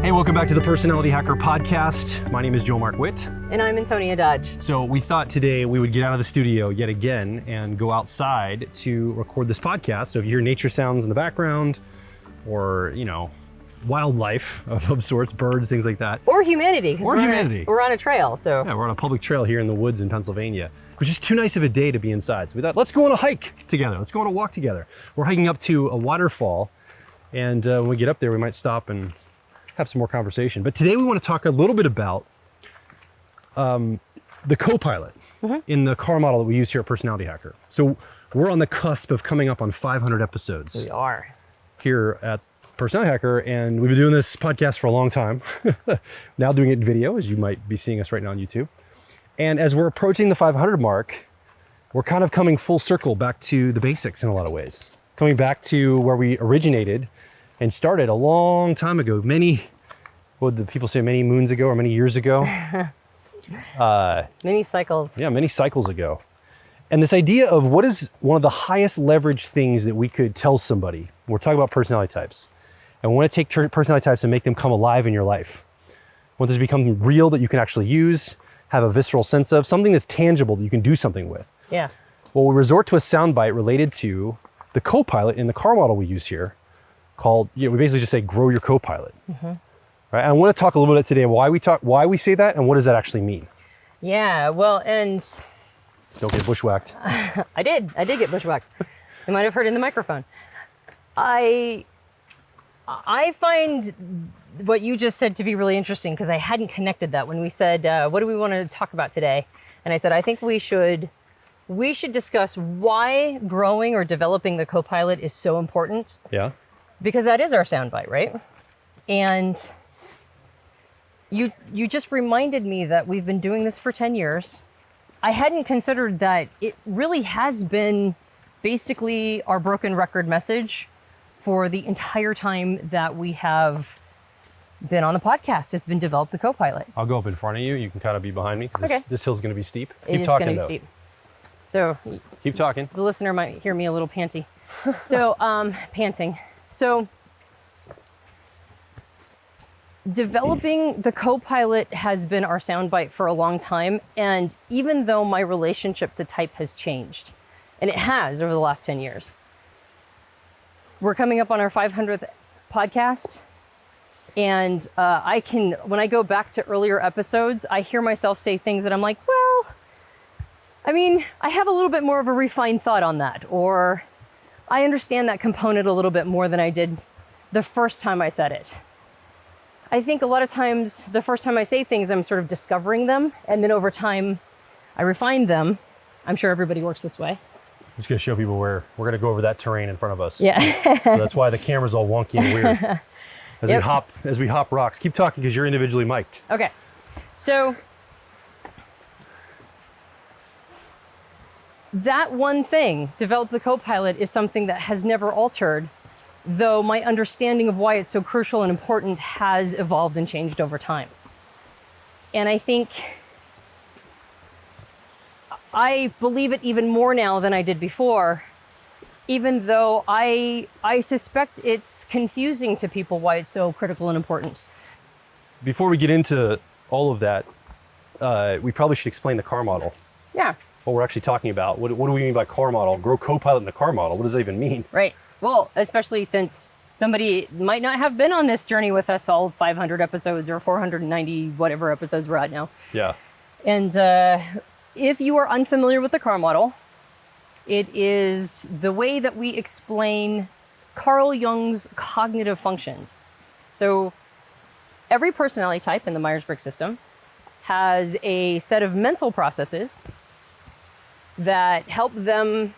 Hey, welcome back to the Personality Hacker Podcast. My name is Joe Mark Witt. And I'm Antonia Dodge. So we thought today we would get out of the studio yet again and go outside to record this podcast. So if you hear nature sounds in the background or, wildlife of sorts, birds, things like that. Or humanity. We're on a trail, so. Yeah, we're on a public trail here in the woods in Pennsylvania. It was just too nice of a day to be inside. So we thought, let's go on a hike together. Let's go on a walk together. We're hiking up to a waterfall. And when we get up there, we might stop and have some more conversation. But today we want to talk a little bit about the Copilot in the car model that we use here at Personality Hacker. So we're on the cusp of coming up on 500 episodes. We are. Here at Personality Hacker, and we've been doing this podcast for a long time. Now doing it in video, as you might be seeing us right now on YouTube. And as we're approaching the 500 mark, we're kind of coming full circle back to the basics in a lot of ways. Coming back to where we originated and started a long time ago. What did the people say, many moons ago or many years ago? Many cycles. Yeah, many cycles ago. And this idea of what is one of the highest leverage things that we could tell somebody. We're talking about personality types. And we want to take personality types and make them come alive in your life. We want this to become real, that you can actually use, have a visceral sense of, something that's tangible that you can do something with. Yeah. Well, we resort to a soundbite related to the Copilot in the car model we use here, called, we basically just say, grow your Copilot. Right? And I want to talk a little bit today why we say that and what does that actually mean. Yeah, well, and... Don't get bushwhacked. I did get bushwhacked. You might have heard in the microphone. I find what you just said to be really interesting because I hadn't connected that when we said, what do we want to talk about today? And I said, I think we should discuss why growing or developing the Copilot is so important. Yeah. Because that is our soundbite, right? And you just reminded me that we've been doing this for 10 years. I hadn't considered that it really has been basically our broken record message for the entire time that we have been on the podcast. It's been develop the Copilot. I'll go up in front of you. You can kind of be behind me because this hill's going to be steep. It is going to be steep. So keep talking. The listener might hear me a little panty. So panting. So developing the Copilot has been our soundbite for a long time. And even though my relationship to type has changed, and it has over the last 10 years, we're coming up on our 500th podcast. And when I go back to earlier episodes, I hear myself say things that I'm like, well, I have a little bit more of a refined thought on that, or I understand that component a little bit more than I did the first time I said it. I think a lot of times the first time I say things, I'm sort of discovering them. And then over time, I refine them. I'm sure everybody works this way. I'm just going to show people where we're going to go over that terrain in front of us. Yeah. So that's why the camera's all wonky and weird. As we hop rocks. Keep talking because you're individually mic'd. Okay. So that one thing, develop the Copilot, is something that has never altered, though my understanding of why it's so crucial and important has evolved and changed over time. And I think I believe it even more now than I did before, even though I suspect it's confusing to people why it's so critical and important. Before we get into all of that, we probably should explain the car model. Yeah. What we're actually talking about. What do we mean by car model? Grow Copilot in the car model. What does that even mean? Right. Well, especially since somebody might not have been on this journey with us all 500 episodes or 490 whatever episodes we're at now. Yeah. And if you are unfamiliar with the car model, it is the way that we explain Carl Jung's cognitive functions. So every personality type in the Myers-Briggs system has a set of mental processes that help them.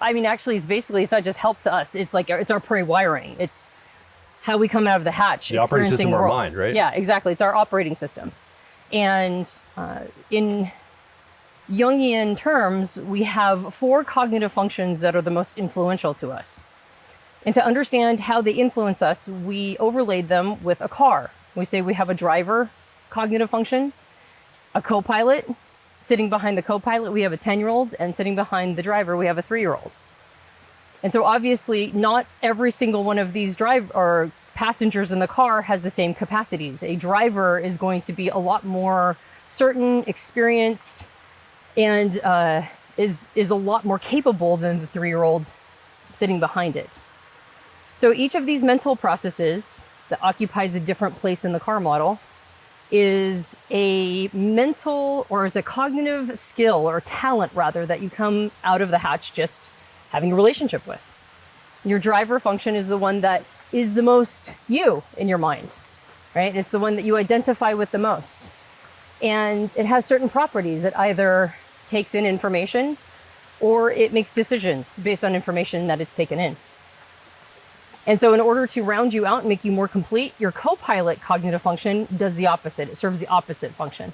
Actually, it's not just helps us. It's like it's our pre-wiring. It's how we come out of the hatch. The operating system of our mind, right? Yeah, exactly. It's our operating systems. And in Jungian terms, we have 4 cognitive functions that are the most influential to us. And to understand how they influence us, we overlaid them with a car. We say we have a driver cognitive function, a co-pilot. Sitting behind the co-pilot, we have a 10-year-old, and sitting behind the driver, we have a 3-year-old. And so obviously not every single one of these passengers in the car has the same capacities. A driver is going to be a lot more certain, experienced, and is a lot more capable than the 3-year-old sitting behind it. So each of these mental processes that occupies a different place in the car model is a mental, or it's a cognitive skill or talent rather, that you come out of the hatch just having a relationship with. Your driver function is the one that is the most you in your mind, right? It's the one that you identify with the most. And it has certain properties. It either takes in information or it makes decisions based on information that it's taken in. And so in order to round you out and make you more complete, your Copilot cognitive function does the opposite. It serves the opposite function.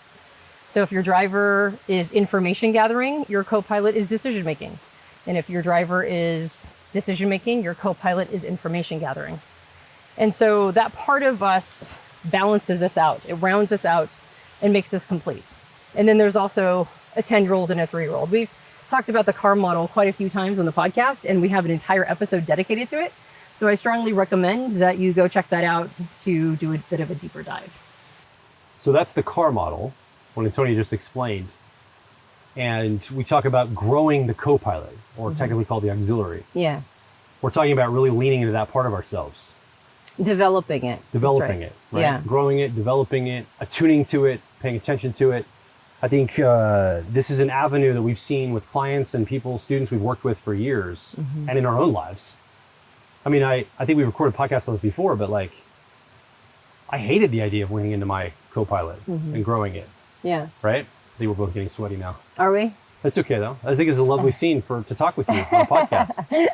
So if your driver is information gathering, your Copilot is decision making. And if your driver is decision making, your Copilot is information gathering. And so that part of us balances us out. It rounds us out and makes us complete. And then there's also a 10-year-old and a 3-year-old. We've talked about the car model quite a few times on the podcast, and we have an entire episode dedicated to it. So I strongly recommend that you go check that out to do a bit of a deeper dive. So that's the car model, what Antonia just explained. And we talk about growing the Copilot, or technically called the auxiliary. Yeah. We're talking about really leaning into that part of ourselves. Developing it. Developing it, right? Yeah. Growing it, developing it, attuning to it, paying attention to it. I think this is an avenue that we've seen with clients and people, students we've worked with for years, and in our own lives. I mean, I think we recorded podcasts on this before, but like, I hated the idea of leaning into my Copilot and growing it. Yeah. Right? I think we're both getting sweaty now. Are we? That's okay though. I think it's a lovely scene to talk with you on a podcast.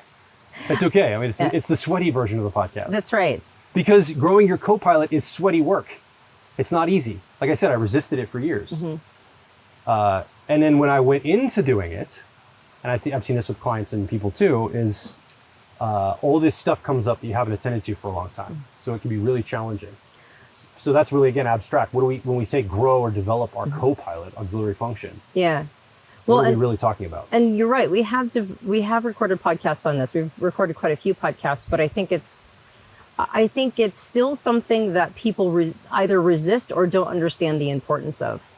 It's okay. I mean, it's the sweaty version of the podcast. That's right. Because growing your Copilot is sweaty work. It's not easy. Like I said, I resisted it for years. And then when I went into doing it, and I think I've seen this with clients and people too, is all this stuff comes up that you haven't attended to for a long time. So it can be really challenging. So that's really, again, abstract. When we say grow or develop our Copilot auxiliary function? Yeah. What are we really talking about? And you're right. We have recorded podcasts on this. We've recorded quite a few podcasts, but I think it's still something that people either resist or don't understand the importance of.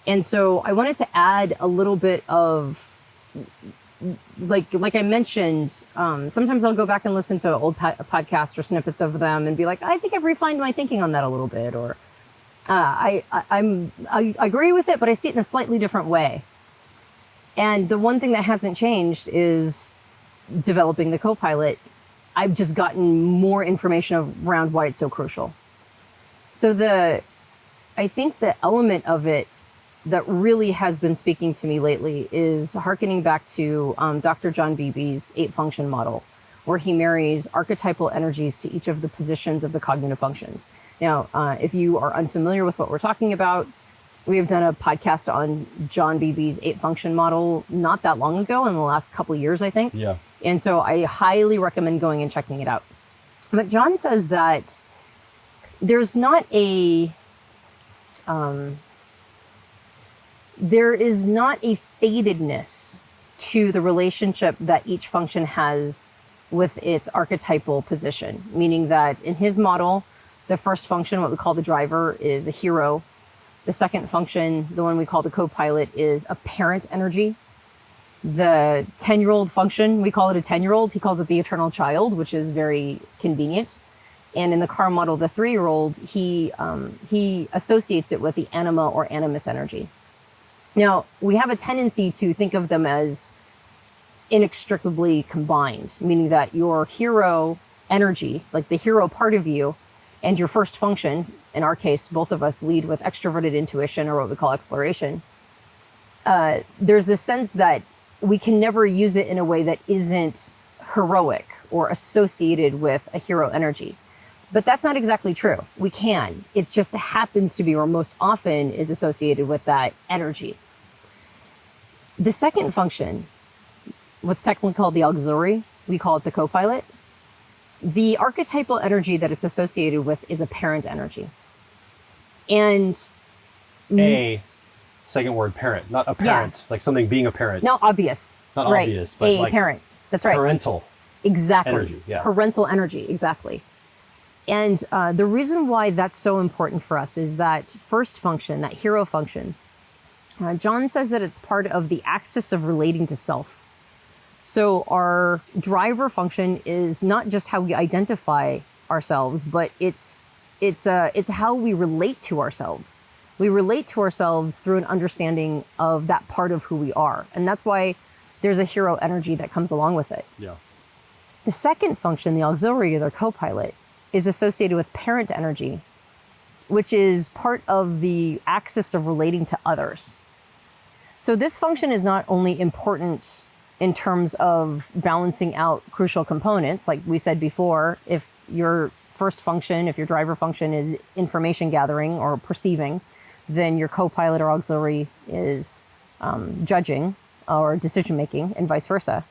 And so I wanted to add a little bit of, like I mentioned, sometimes I'll go back and listen to old podcasts or snippets of them and be like, I think I've refined my thinking on that a little bit, or I agree with it, but I see it in a slightly different way. And the one thing that hasn't changed is developing the Copilot. I've just gotten more information around why it's so crucial. So I think the element of it that really has been speaking to me lately is hearkening back to Dr. John Beebe's 8-function model, where he marries archetypal energies to each of the positions of the cognitive functions. Now, if you are unfamiliar with what we're talking about, we have done a podcast on John Beebe's 8-function model not that long ago, in the last couple of years, I think. Yeah. And so I highly recommend going and checking it out. But John says that there's not there is not a fatedness to the relationship that each function has with its archetypal position, meaning that in his model, the first function, what we call the driver, is a hero. The second function, the one we call the Copilot, is a parent energy. The 10-year-old function, we call it a 10-year-old. He calls it the eternal child, which is very convenient. And in the car model, the 3-year-old, he associates it with the anima or animus energy. Now, we have a tendency to think of them as inextricably combined, meaning that your hero energy, like the hero part of you, and your first function, in our case, both of us lead with extroverted intuition, or what we call exploration. There's this sense that we can never use it in a way that isn't heroic or associated with a hero energy. But that's not exactly true. We can. It just happens to be, or most often is associated with that energy. The second function, what's technically called the auxiliary, we call it the Copilot. The archetypal energy that it's associated with is a parent energy. And a second word, parent, not a parent, like something being a parent. No, obvious. Not right. obvious, but a like parent. That's right. Parental. Exactly. Energy, yeah. Parental energy, exactly. And the reason why that's so important for us is that first function, that hero function. John says that it's part of the axis of relating to self. So our driver function is not just how we identify ourselves, but it's how we relate to ourselves. We relate to ourselves through an understanding of that part of who we are. And that's why there's a hero energy that comes along with it. Yeah. The second function, the auxiliary or the copilot, is associated with parent energy, which is part of the axis of relating to others. So this function is not only important in terms of balancing out crucial components, like we said before, if your first function, if your driver function is information gathering or perceiving, then your copilot or auxiliary is judging or decision making, and vice versa.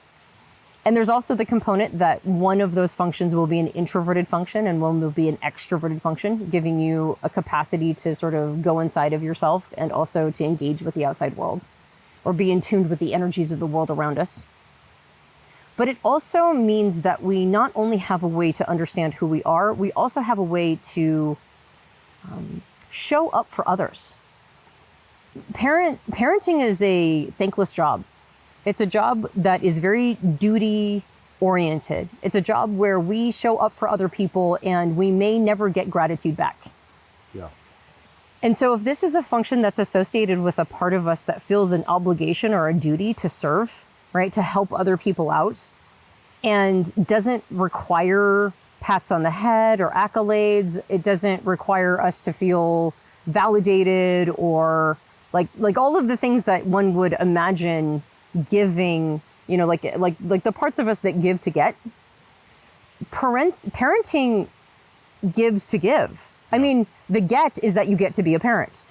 And there's also the component that one of those functions will be an introverted function and one will be an extroverted function, giving you a capacity to sort of go inside of yourself and also to engage with the outside world or be in tune with the energies of the world around us. But it also means that we not only have a way to understand who we are, we also have a way to show up for others. Parenting is a thankless job. It's a job that is very duty oriented. It's a job where we show up for other people and we may never get gratitude back. Yeah. And so if this is a function that's associated with a part of us that feels an obligation or a duty to serve, right, to help other people out, and doesn't require pats on the head or accolades, it doesn't require us to feel validated or like all of the things that one would imagine giving, like the parts of us that give to get. Parenting gives to give. I mean, the get is that you get to be a parent,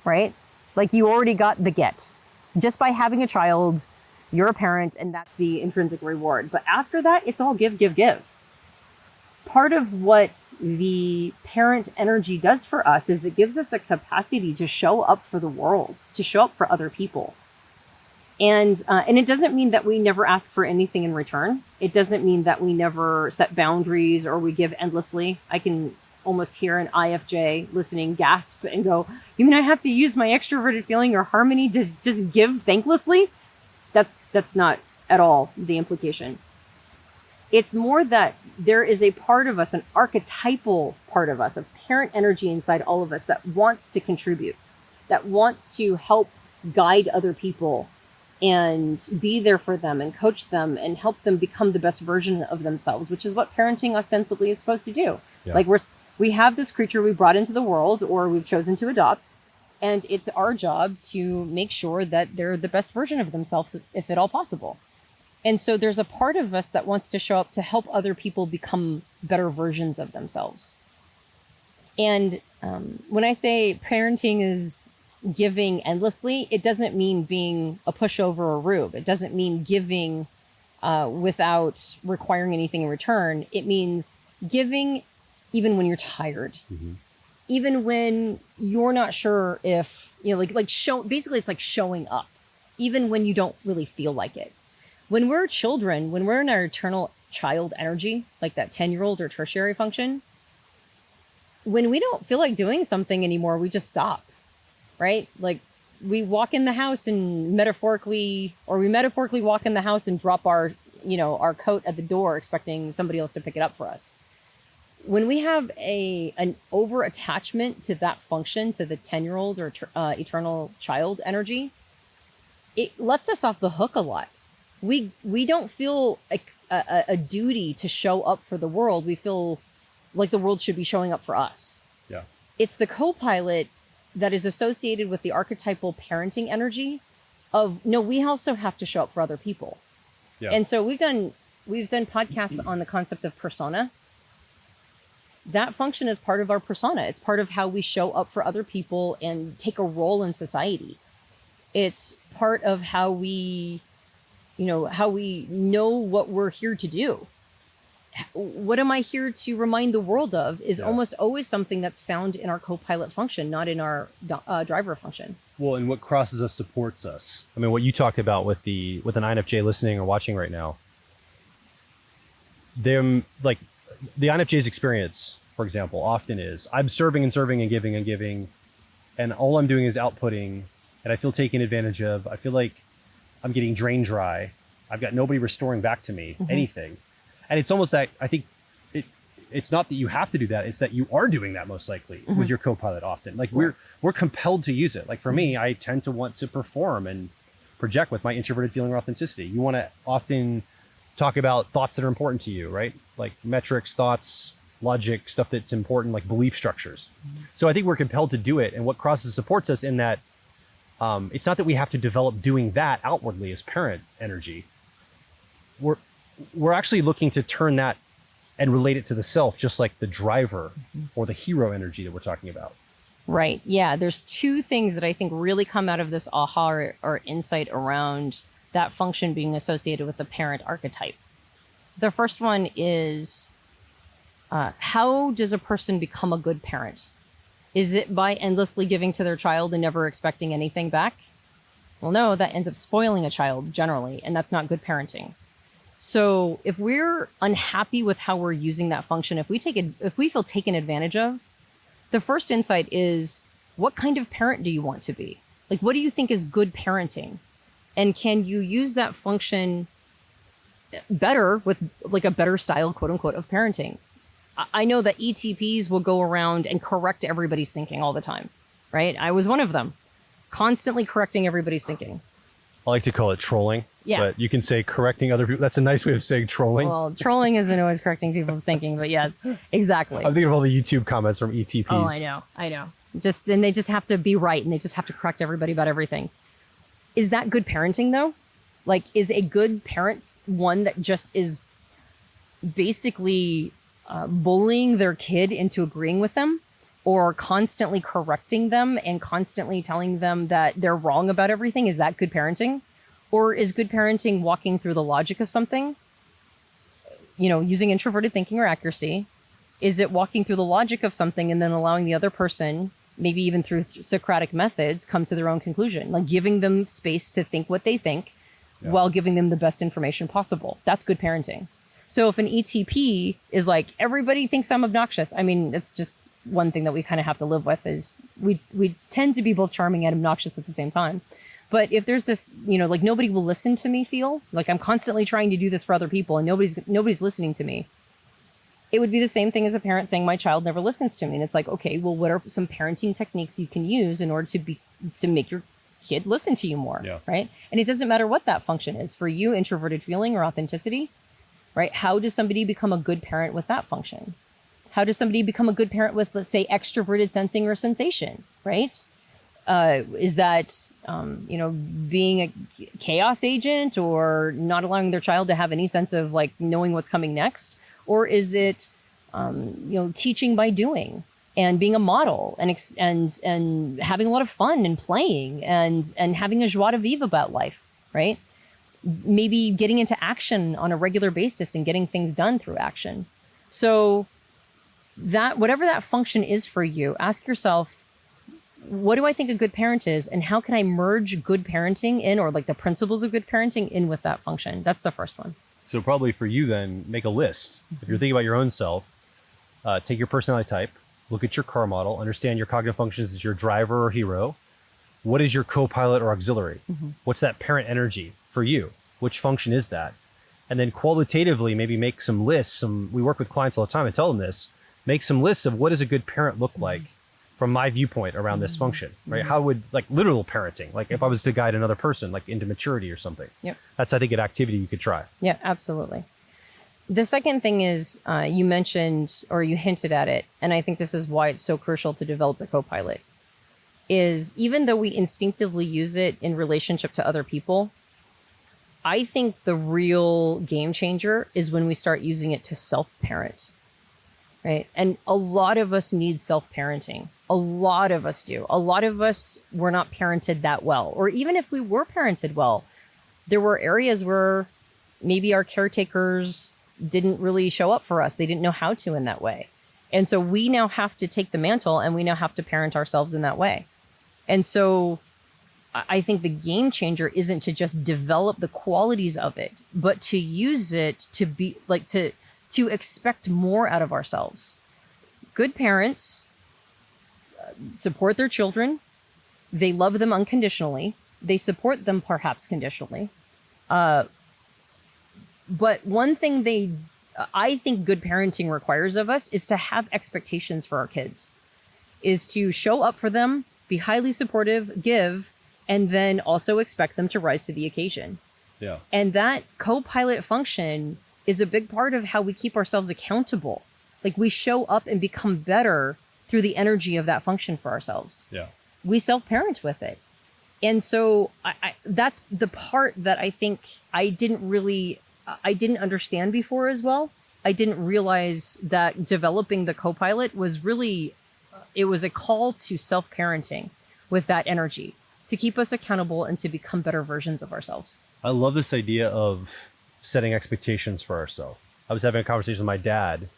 right? Like you already got the get. Just by having a child, you're a parent, and that's the intrinsic reward. But after that, it's all give, give, give. Part of what the parent energy does for us is it gives us a capacity to show up for the world, to show up for other people. And it doesn't mean that we never ask for anything in return. It doesn't mean that we never set boundaries or we give endlessly. I can almost hear an IFJ listening gasp and go, "You mean I have to use my extroverted feeling or harmony to just give thanklessly?" That's not at all the implication. It's more that there is a part of us, an archetypal part of us, a parent energy inside all of us that wants to contribute, that wants to help guide other people and be there for them and coach them and help them become the best version of themselves, which is what parenting ostensibly is supposed to do. Yeah. Like we have this creature we brought into the world or we've chosen to adopt, and it's our job to make sure that they're the best version of themselves, if at all possible. And so there's a part of us that wants to show up to help other people become better versions of themselves. And when I say parenting is giving endlessly, it doesn't mean being a pushover or rube. It doesn't mean giving without requiring anything in return. It means giving even when you're tired. Mm-hmm. Even when you're not sure if, basically it's like showing up, even when you don't really feel like it. When we're children, when we're in our eternal child energy, like that 10-year-old or tertiary function, when we don't feel like doing something anymore, we just stop, right? Like we walk in the house and metaphorically walk in the house and drop our coat at the door, expecting somebody else to pick it up for us. When we have an over attachment to that function, to the 10-year-old or eternal child energy, it lets us off the hook a lot. We don't feel a duty to show up for the world. We feel like the world should be showing up for us. Yeah. It's the copilot that is associated with the archetypal parenting energy of, no, we also have to show up for other people. Yeah. And so we've done podcasts on the concept of persona. That function is part of our persona. It's part of how we show up for other people and take a role in society. It's part of how we know what we're here to do. What am I here to remind the world of is almost always something that's found in our copilot function, not in our driver function. Well, and what crosses us supports us. I mean, what you talked about with an INFJ listening or watching right now, them like the INFJ's experience, for example, often is I'm serving and serving and giving, and all I'm doing is outputting, and I feel taken advantage of. I feel like I'm getting drained dry. I've got nobody restoring back to me anything. And it's almost that I think it's not that you have to do that. It's that you are doing that most likely with your Copilot often. Like we're compelled to use it. Like for me, I tend to want to perform and project with my introverted feeling or authenticity. You want to often talk about thoughts that are important to you, right? Like metrics, thoughts, logic, stuff that's important, like belief structures. So I think we're compelled to do it. And what crosses supports us in that it's not that we have to develop doing that outwardly as parent energy. We're actually looking to turn that and relate it to the self, just like the driver or the hero energy that we're talking about. Right. Yeah. There's two things that I think really come out of this aha or insight around that function being associated with the parent archetype. The first one is how does a person become a good parent? Is it by endlessly giving to their child and never expecting anything back? Well, no, that ends up spoiling a child generally, and that's not good parenting. So if we're unhappy with how we're using that function, if we feel taken advantage of, the first insight is, what kind of parent do you want to be? Like, what do you think is good parenting? And can you use that function better with like a better style, quote unquote, of parenting? I know that ETPs will go around and correct everybody's thinking all the time, right? I was one of them, constantly correcting everybody's thinking. I like to call it trolling. Yeah. But you can say correcting other people. That's a nice way of saying trolling. Well, trolling isn't always correcting people's thinking, but yes, exactly. I'm thinking of all the YouTube comments from ETPs. Oh, I know. And they just have to be right, and they just have to correct everybody about everything. Is that good parenting though? Like, is a good parent one that just is basically bullying their kid into agreeing with them, or constantly correcting them and constantly telling them that they're wrong about everything? Is that good parenting? Or is good parenting walking through the logic of something, using introverted thinking or accuracy? Is it walking through the logic of something and then allowing the other person, maybe even through Socratic methods, come to their own conclusion, like giving them space to think what they think while giving them the best information possible? That's good parenting. So if an ETP is like, everybody thinks I'm obnoxious, I mean, it's just one thing that we kind of have to live with, is we tend to be both charming and obnoxious at the same time. But if there's this, like, nobody will listen to me feel, like I'm constantly trying to do this for other people and nobody's listening to me, it would be the same thing as a parent saying, my child never listens to me. And it's like, okay, well, what are some parenting techniques you can use in order to make your kid listen to you more, right? And it doesn't matter what that function is. For you, introverted feeling or authenticity, right? How does somebody become a good parent with that function? How does somebody become a good parent with, let's say, extroverted sensing or sensation, right? Is that, being a chaos agent, or not allowing their child to have any sense of like knowing what's coming next? Or is it, teaching by doing and being a model and having a lot of fun and playing and having a joie de vivre about life, right? Maybe getting into action on a regular basis and getting things done through action. So that, whatever that function is for you, ask yourself, what do I think a good parent is, and how can I merge good parenting in, or like the principles of good parenting in with that function? That's the first one. So probably for you then, make a list. If you're thinking about your own self, take your personality type, look at your car model, understand your cognitive functions as your driver or hero. What is your co-pilot or auxiliary? What's that parent energy for you? Which function is that? And then qualitatively, maybe make some lists. We work with clients all the time and tell them this. Make some lists of what does a good parent look like from my viewpoint around this function, right? How would, like, literal parenting, like if I was to guide another person, like into maturity or something. Yep. That's, I think, an activity you could try. Yeah, absolutely. The second thing is, you mentioned, or you hinted at it, and I think this is why it's so crucial to develop the Copilot, is even though we instinctively use it in relationship to other people, I think the real game changer is when we start using it to self-parent, right? And a lot of us need self-parenting. A lot of us do. A lot of us were not parented that well. Or even if we were parented well, there were areas where maybe our caretakers didn't really show up for us. They didn't know how to in that way. And so we now have to take the mantle, and we now have to parent ourselves in that way. And so I think the game changer isn't to just develop the qualities of it, but to use it to be like, to expect more out of ourselves. good parents support their children. They love them unconditionally. They support them perhaps conditionally. But one thing I think good parenting requires of us is to have expectations for our kids, is to show up for them, be highly supportive, give, and then also expect them to rise to the occasion. Yeah. And that co-pilot function is a big part of how we keep ourselves accountable. Like, we show up and become better through the energy of that function for ourselves. Yeah. We self-parent with it. And so that's the part that I think I didn't understand before as well. I didn't realize that developing the co-pilot was really, it was a call to self-parenting with that energy to keep us accountable and to become better versions of ourselves. I love this idea of setting expectations for ourselves. I was having a conversation with my dad,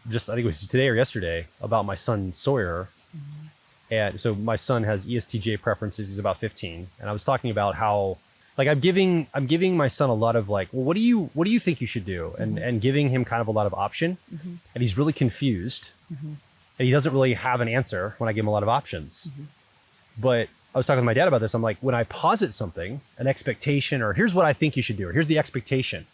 I think it was today or yesterday, about my son Sawyer. Mm-hmm. And so my son has ESTJ preferences. He's about 15. And I was talking about how, like, I'm giving my son a lot of, like, well, what do you think you should do? And giving him kind of a lot of option. Mm-hmm. And he's really confused. Mm-hmm. And he doesn't really have an answer when I give him a lot of options. Mm-hmm. But I was talking with my dad about this. I'm like, when I posit something, an expectation, or here's what I think you should do, or here's the expectation,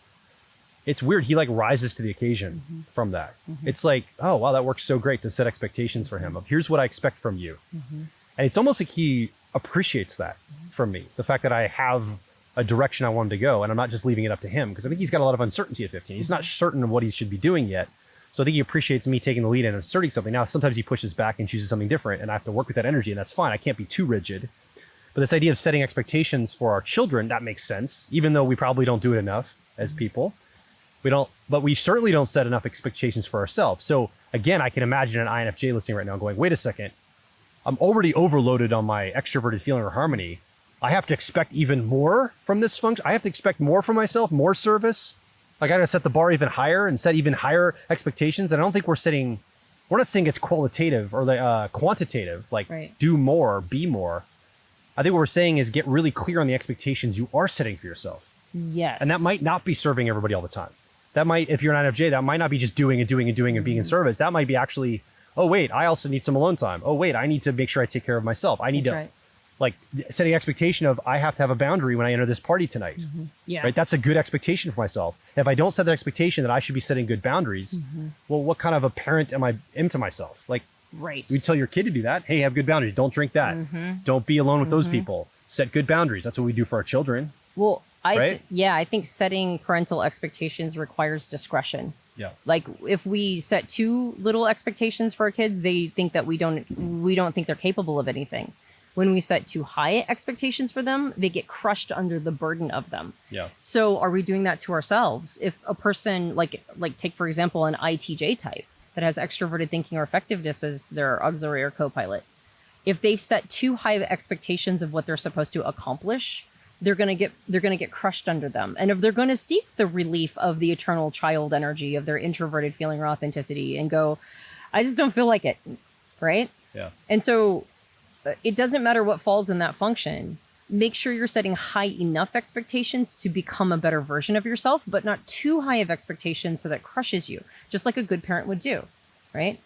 it's weird. He like rises to the occasion from that. Mm-hmm. It's like, oh, wow, that works so great to set expectations for him of here's what I expect from you. Mm-hmm. And it's almost like he appreciates that from me. The fact that I have a direction I want him to go, and I'm not just leaving it up to him, because I think he's got a lot of uncertainty at 15. He's not certain of what he should be doing yet. So I think he appreciates me taking the lead and asserting something. Now, sometimes he pushes back and chooses something different, and I have to work with that energy, and that's fine. I can't be too rigid. But this idea of setting expectations for our children, that makes sense, even though we probably don't do it enough as people. But we certainly don't set enough expectations for ourselves. So again, I can imagine an INFJ listening right now going, wait a second, I'm already overloaded on my extroverted feeling or harmony. I have to expect even more from this function. I have to expect more from myself, more service. Like, I gotta set the bar even higher and set even higher expectations. And I don't think we're not saying it's qualitative or quantitative, like right. Do more, be more. I think what we're saying is get really clear on the expectations you are setting for yourself. Yes. And that might not be serving everybody all the time. That might, if you're an INFJ, that might not be just doing and doing and doing and being in service. That might be actually, oh, wait, I also need some alone time. Oh, wait, I need to make sure I take care of myself. I need to, like, setting expectation of I have to have a boundary when I enter this party tonight. Mm-hmm. Yeah. Right? That's a good expectation for myself. If I don't set the expectation that I should be setting good boundaries, well, what kind of a parent am I to myself? Like, right. You tell your kid to do that. Hey, have good boundaries. Don't drink that. Don't be alone with those people. Set good boundaries. That's what we do for our children. Well, I think setting parental expectations requires discretion. Yeah. Like, if we set too little expectations for our kids, they think that we don't think they're capable of anything. When we set too high expectations for them, they get crushed under the burden of them. Yeah. So are we doing that to ourselves? If a person like take, for example, an ITJ type that has extroverted thinking or effectiveness as their auxiliary or co-pilot, if they've set too high of expectations of what they're supposed to accomplish, they're gonna get crushed under them. And if they're gonna seek the relief of the eternal child energy of their introverted feeling or authenticity and go, I just don't feel like it, right? Yeah. And so it doesn't matter what falls in that function. Make sure you're setting high enough expectations to become a better version of yourself, but not too high of expectations so that crushes you, just like a good parent would do, right?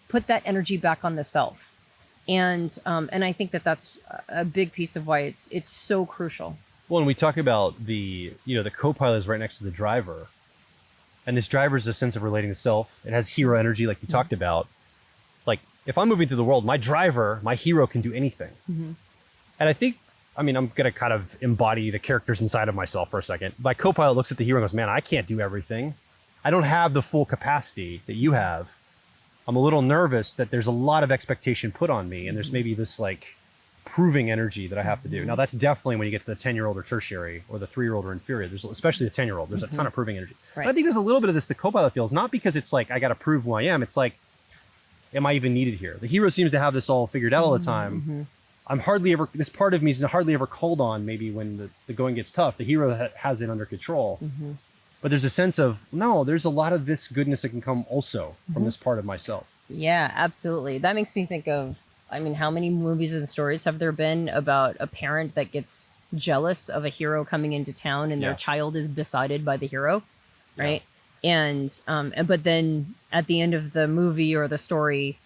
Put that energy back on the self. And I think that that's a big piece of why it's so crucial. Well, and we talk about the co-pilot is right next to the driver, and this driver is a sense of relating to self. It has hero energy, like you talked about. Like, if I'm moving through the world, my hero can do anything. Mm-hmm. And I think, I'm going to kind of embody the characters inside of myself for a second. My co-pilot looks at the hero and goes, man, I can't do everything. I don't have the full capacity that you have. I'm a little nervous that there's a lot of expectation put on me, and there's maybe this like proving energy that I have to do. Now, that's definitely when you get to the 10-year-old or tertiary, or the 3-year-old or inferior. There's especially the 10-year-old. There's a ton of proving energy. Right. But I think there's a little bit of this the co-pilot feels, not because it's like I got to prove who I am. It's like, am I even needed here? The hero seems to have this all figured out all the time. I'm hardly ever, this part of me is hardly ever called on. Maybe when the going gets tough, the hero has it under control. But there's a sense of, no, there's a lot of this goodness that can come also from this part of myself. Yeah, absolutely. That makes me think of, how many movies and stories have there been about a parent that gets jealous of a hero coming into town and their child is besotted by the hero, right? And but then at the end of the movie or the story,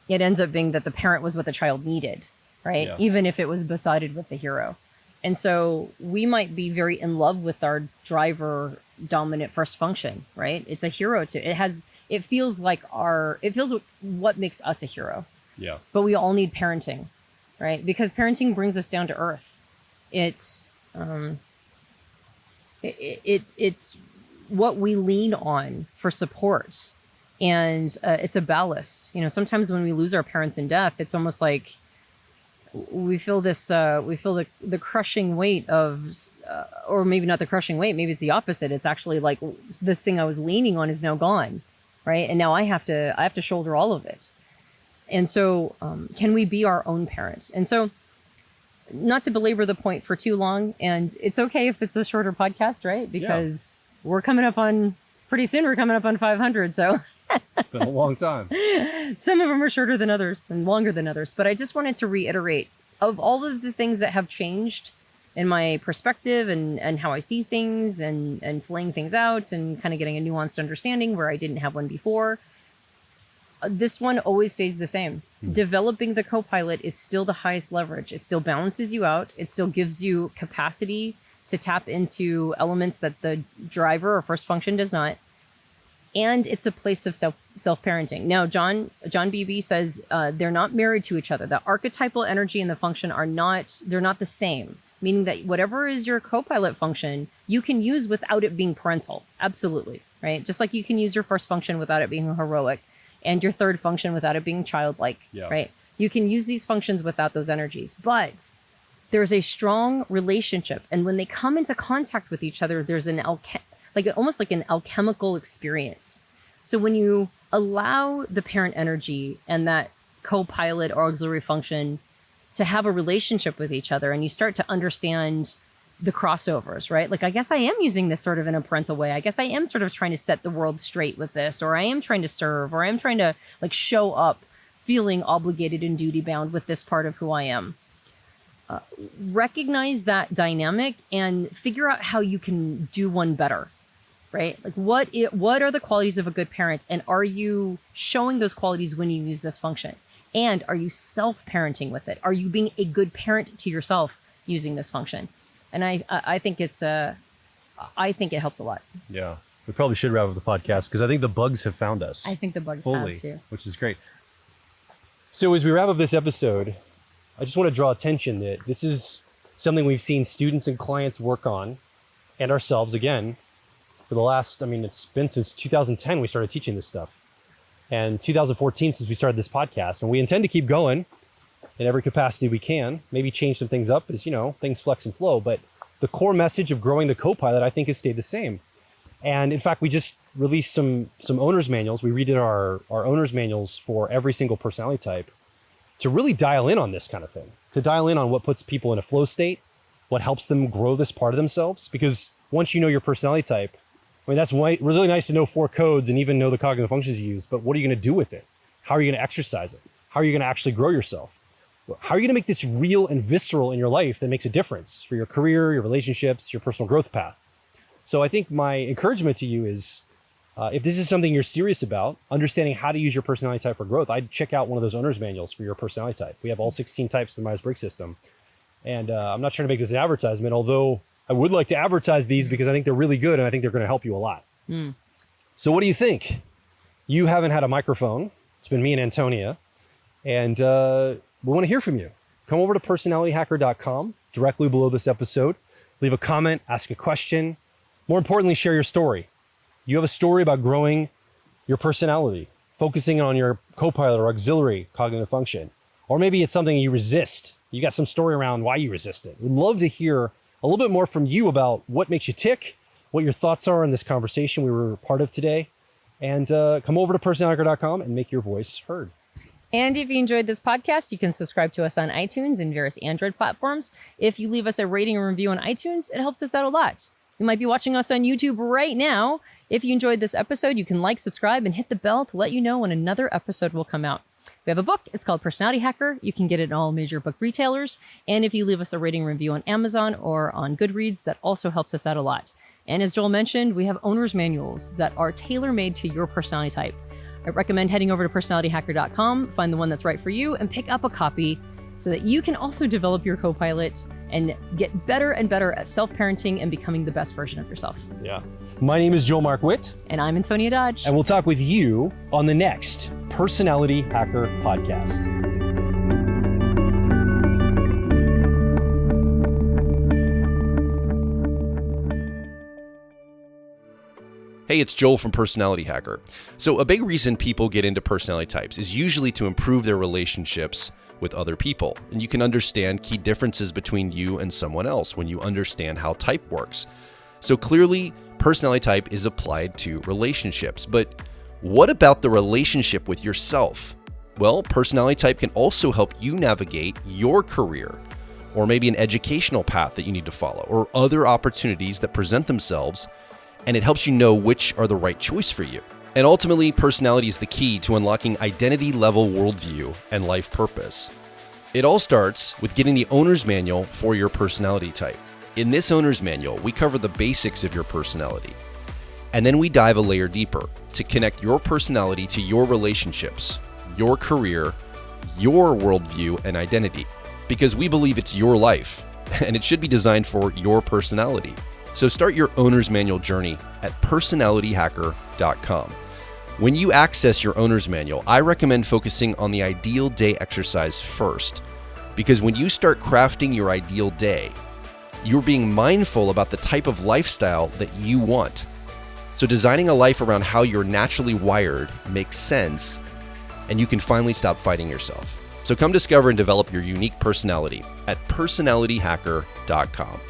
it ends up being that the parent was what the child needed, right? Yeah. Even if it was besotted with the hero. And so we might be very in love with our driver dominant first function, right? It's a hero it feels what makes us a hero. Yeah. But we all need parenting, right? Because parenting brings us down to earth. It's it's what we lean on for support, and it's a ballast. Sometimes when we lose our parents in death, it's almost like we feel the crushing weight of, or maybe not the crushing weight, maybe it's the opposite. It's actually like this thing I was leaning on is now gone, right? And now I have to shoulder all of it. And so, can we be our own parents? And so, not to belabor the point for too long, and it's okay if it's a shorter podcast, right? Because we're coming up on 500. So It's been a long time. some of them are shorter than others and longer than others. But I just wanted to reiterate, of all of the things that have changed in my perspective and how I see things and flaying things out and kind of getting a nuanced understanding where I didn't have one before, this one always stays the same. Developing the Copilot is still the highest leverage. It still balances you out. It still gives you capacity to tap into elements that the driver or first function does not. And it's a place of self-parenting. Now, John Beebe says they're not married to each other. The archetypal energy and the function they're not the same. Meaning that whatever is your Copilot function, you can use without it being parental. Absolutely, right? Just like you can use your first function without it being heroic, and your third function without it being childlike, right? You can use these functions without those energies, but there's a strong relationship. And when they come into contact with each other, there's almost like an alchemical experience. So when you allow the parent energy and that Copilot or auxiliary function to have a relationship with each other, and you start to understand the crossovers, right? Like, I guess I am using this sort of in a parental way. I guess I am sort of trying to set the world straight with this, or I am trying to serve, or I am trying to like show up feeling obligated and duty bound with this part of who I am. Recognize that dynamic and figure out how you can do one better, right? Like what are the qualities of a good parent, and are you showing those qualities when you use this function? And are you self-parenting with it? Are you being a good parent to yourself using this function? And I think it helps a lot. Yeah. We probably should wrap up the podcast because I think the bugs have found us. I think the bugs fully, have too. Which is great. So as we wrap up this episode, I just want to draw attention that this is something we've seen students and clients work on, and ourselves again, for the last, it's been since 2010 we started teaching this stuff. And 2014 since we started this podcast. And we intend to keep going in every capacity we can, maybe change some things up as, things flex and flow. But the core message of growing the Copilot, I think, has stayed the same. And in fact, we just released some owner's manuals. We redid our owner's manuals for every single personality type to really dial in on this kind of thing, to dial in on what puts people in a flow state, what helps them grow this part of themselves. Because once you know your personality type, that's really nice to know 4 codes and even know the cognitive functions you use, but what are you going to do with it? How are you going to exercise it? How are you going to actually grow yourself? How are you going to make this real and visceral in your life that makes a difference for your career, your relationships, your personal growth path? So I think my encouragement to you is, if this is something you're serious about, understanding how to use your personality type for growth, I'd check out one of those owner's manuals for your personality type. We have all 16 types in the Myers-Briggs system. And I'm not trying to make this an advertisement, although I would like to advertise these because I think they're really good and I think they're going to help you a lot. So what do you think? You haven't had a microphone. It's been me and Antonia. And we want to hear from you. Come over to personalityhacker.com directly below this episode. Leave a comment, ask a question. More importantly, share your story. You have a story about growing your personality, focusing on your Copilot or auxiliary cognitive function. Or maybe it's something you resist. You got some story around why you resist it. We'd love to hear a little bit more from you about what makes you tick, what your thoughts are in this conversation we were part of today. And come over to personalhacker.com and make your voice heard. And if you enjoyed this podcast, you can subscribe to us on iTunes and various Android platforms. If you leave us a rating and review on iTunes, it helps us out a lot. You might be watching us on YouTube right now. If you enjoyed this episode, you can like, subscribe, and hit the bell to let you know when another episode will come out. We have a book. It's called Personality Hacker. You can get it in all major book retailers. And if you leave us a rating and review on Amazon or on Goodreads, that also helps us out a lot. And as Joel mentioned, we have owner's manuals that are tailor-made to your personality type. I recommend heading over to personalityhacker.com, find the one that's right for you, and pick up a copy so that you can also develop your Copilot and get better and better at self-parenting and becoming the best version of yourself. Yeah. My name is Joel Mark Witt. And I'm Antonia Dodge. And we'll talk with you on the next Personality Hacker podcast. Hey, it's Joel from Personality Hacker. So a big reason people get into personality types is usually to improve their relationships with other people. And you can understand key differences between you and someone else when you understand how type works. So clearly, personality type is applied to relationships. But what about the relationship with yourself? Well, personality type can also help you navigate your career, or maybe an educational path that you need to follow, or other opportunities that present themselves, and it helps you know which are the right choice for you. And ultimately, personality is the key to unlocking identity-level worldview and life purpose. It all starts with getting the owner's manual for your personality type. In this owner's manual, we cover the basics of your personality. And then we dive a layer deeper to connect your personality to your relationships, your career, your worldview, and identity. Because we believe it's your life, and it should be designed for your personality. So start your owner's manual journey at personalityhacker.com. When you access your owner's manual, I recommend focusing on the ideal day exercise first, because when you start crafting your ideal day, you're being mindful about the type of lifestyle that you want. So designing a life around how you're naturally wired makes sense, and you can finally stop fighting yourself. So come discover and develop your unique personality at personalityhacker.com.